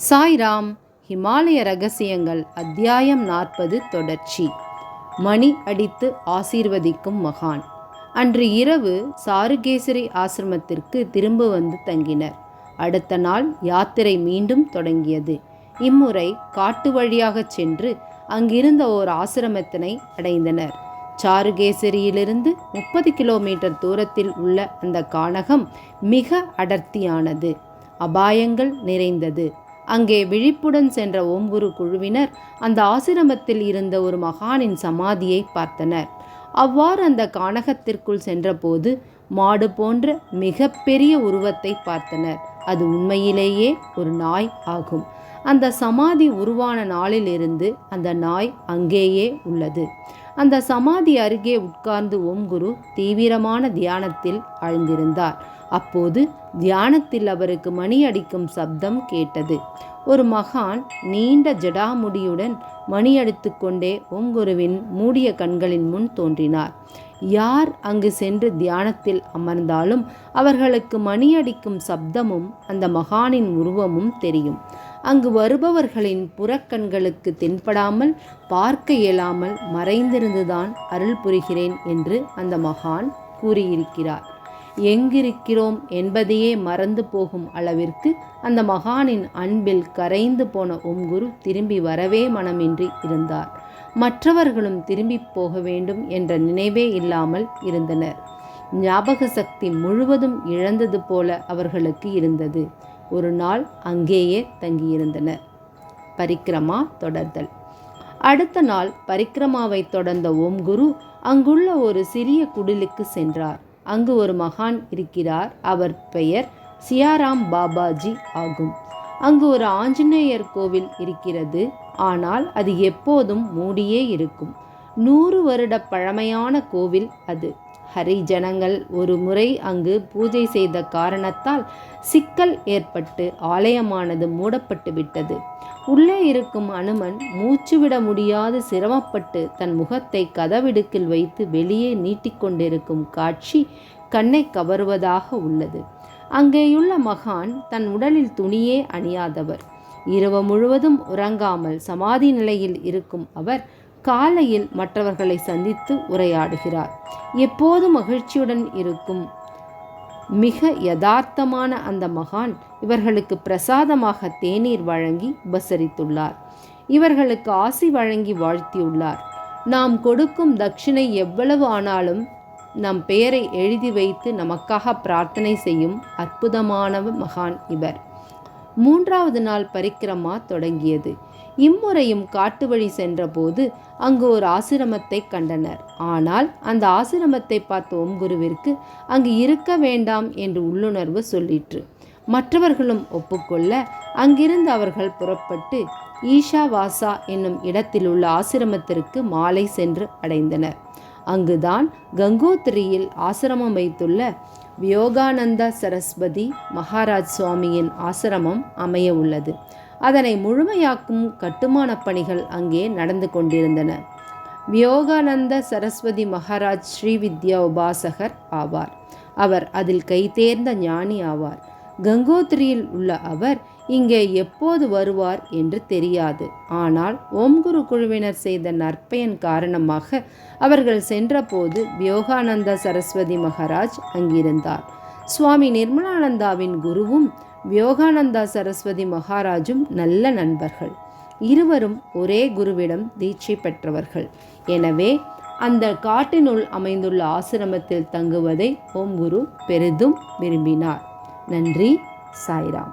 சாய்ராம். ஹிமாலய ரகசியங்கள் அத்தியாயம் 40 தொடர்ச்சி. மணி அடித்து ஆசீர்வதிக்கும் மகான். அன்று இரவு சாருகேசரி ஆசிரமத்திற்கு திரும்ப வந்து தங்கினர். அடுத்த நாள் யாத்திரை மீண்டும் தொடங்கியது. இம்முறை காட்டு வழியாகச் சென்று அங்கிருந்த ஓர் ஆசிரமத்தினை அடைந்தனர். சாருகேசரியிலிருந்து 30 கிலோமீட்டர் தூரத்தில் உள்ள அந்த கானகம் மிக அடர்த்தியானது, அபாயங்கள் நிறைந்தது. அங்கே விழிப்புடன் சென்ற ஓம்குரு குழுவினர் அந்த ஆசிரமத்தில் இருந்த ஒரு மகானின் சமாதியை பார்த்தனர். அவ்வாறு அந்த கானகத்திற்குள் சென்றபோது மாடு போன்ற மிக பெரிய உருவத்தை பார்த்தனர். அது உண்மையிலேயே ஒரு நாய் ஆகும். அந்த சமாதி உருவான நாளிலிருந்து அந்த நாய் அங்கேயே உள்ளது. அந்த சமாதி அருகே உட்கார்ந்து ஓம்குரு தீவிரமான தியானத்தில் ஆழ்ந்திருந்தார். அப்போது தியானத்தில் அவருக்கு மணி அடிக்கும் சப்தம் கேட்டது. ஒரு மகான் நீண்ட ஜடாமுடியுடன் மணி அடித்து கொண்டே ஓம்குருவின் மூடிய கண்களின் முன் தோன்றினார். யார் அங்கு சென்று தியானத்தில் அமர்ந்தாலும் அவர்களுக்கு மணி அடிக்கும் சப்தமும் அந்த மகானின் உருவமும் தெரியும். அங்கு வருபவர்களின் புறக்கண்களுக்கு தென்படாமல் பார்க்க இயலாமல் மறைந்திருந்துதான் அருள் புரிகிறேன் என்று அந்த மகான் கூறியிருக்கிறார். எங்கிருக்கிறோம் என்பதையே மறந்து போகும் அளவிற்கு அந்த மகானின் அன்பில் கரைந்து போன ஓம்குரு திரும்பி வரவே மனமின்றி இருந்தார். மற்றவர்களும் திரும்பி போக வேண்டும் என்ற நினைவே இல்லாமல் இருந்தனர். ஞாபக சக்தி முழுவதும் இழந்தது போல அவர்களுக்கு இருந்தது. ஒரு நாள் அங்கேயே தங்கியிருந்தனர். பரிக்கிரமா தொடர்தல். அடுத்த நாள் பரிக்கிரமாவை தொடர்ந்த ஓம்குரு அங்குள்ள ஒரு சிறிய குடிலுக்கு சென்றார். அங்கு ஒரு மகான் இருக்கிறார். அவர் பெயர் சியாராம் பாபாஜி ஆகும். அங்கு ஒரு ஆஞ்சநேயர் கோவில் இருக்கிறது. ஆனால் அது எப்போதும் மூடியே இருக்கும். 100 வருட பழமையான கோவில் அது. ஹரிஜனங்கள் ஒரு முறை அங்கு பூஜை செய்த காரணத்தால் சிக்கல் ஏற்பட்டு ஆலயமானது மூடப்பட்டு விட்டது. உள்ளே இருக்கும் அனுமன் மூச்சுவிட முடியாது சிரமப்பட்டு தன் முகத்தை கதவிடுக்கில் வைத்து வெளியே நீட்டிக்கொண்டிருக்கும் காட்சி கண்ணை கவருவதாக உள்ளது. அங்கேயுள்ள மகான் தன் உடலில் துணியே அணியாதவர். இரவு முழுவதும் உறங்காமல் சமாதி நிலையில் இருக்கும் அவர் காலையில் மற்றவர்களை சந்தித்து உரையாடுகிறார். எப்போதும் மகிழ்ச்சியுடன் இருக்கும் மிக யதார்த்தமான அந்த மகான் இவர்களுக்கு பிரசாதமாக தேநீர் வழங்கி உபசரித்துள்ளார். இவர்களுக்கு ஆசி வழங்கி வாழ்த்தியுள்ளார். நாம் கொடுக்கும் தட்சிணை எவ்வளவு ஆனாலும் நம் பெயரை எழுதி வைத்து நமக்காக பிரார்த்தனை செய்யும் அற்புதமான மகான் இவர். 3வது நாள் பரிக்கிரமா தொடங்கியது. இம்முறையும் காட்டு வழி சென்றபோது அங்கு ஒரு ஆசிரமத்தை கண்டனர். ஆனால் அந்த ஆசிரமத்தை பார்த்த ஓம்குருவிற்கு அங்கு இருக்க வேண்டாம் என்று உள்ளுணர்வு சொல்லிற்று. மற்றவர்களும் ஒப்புக்கொள்ள அங்கிருந்து அவர்கள் புறப்பட்டு ஈஷாவாசா என்னும் இடத்திலுள்ள ஆசிரமத்திற்கு மாலை சென்று அடைந்தனர். அங்குதான் கங்கோத்திரியில் ஆசிரமம் வைத்துள்ள யோகானந்த சரஸ்வதி மகாராஜ் சுவாமியின் ஆசிரமம் அமைய உள்ளது. அதனை முழுமையாக்கும் கட்டுமான பணிகள் அங்கே நடந்து கொண்டிருந்தன. யோகானந்த சரஸ்வதி மகாராஜ் ஸ்ரீவித்யா உபாசகர் ஆவார். அவர் அதில் கைதேர்ந்த ஞானி ஆவார். கங்கோத்திரியில் உள்ள அவர் இங்கே எப்போது வருவார் என்று தெரியாது. ஆனால் ஓம்குரு குழுவினர் செய்த நற்பயன் காரணமாக அவர்கள் சென்றபோது யோகானந்த சரஸ்வதி மகாராஜ் அங்கிருந்தார். சுவாமி நிர்மலானந்தாவின் குருவும் யோகானந்தா சரஸ்வதி மகாராஜும் நல்ல நண்பர்கள். இருவரும் ஒரே குருவிடம் தீட்சை பெற்றவர்கள். எனவே அந்த காட்டினுள் அமைந்துள்ள ஆசிரமத்தில் தங்குவதை ஓம்குரு பெரிதும் விரும்பினார். நன்றி. சாய்ராம்.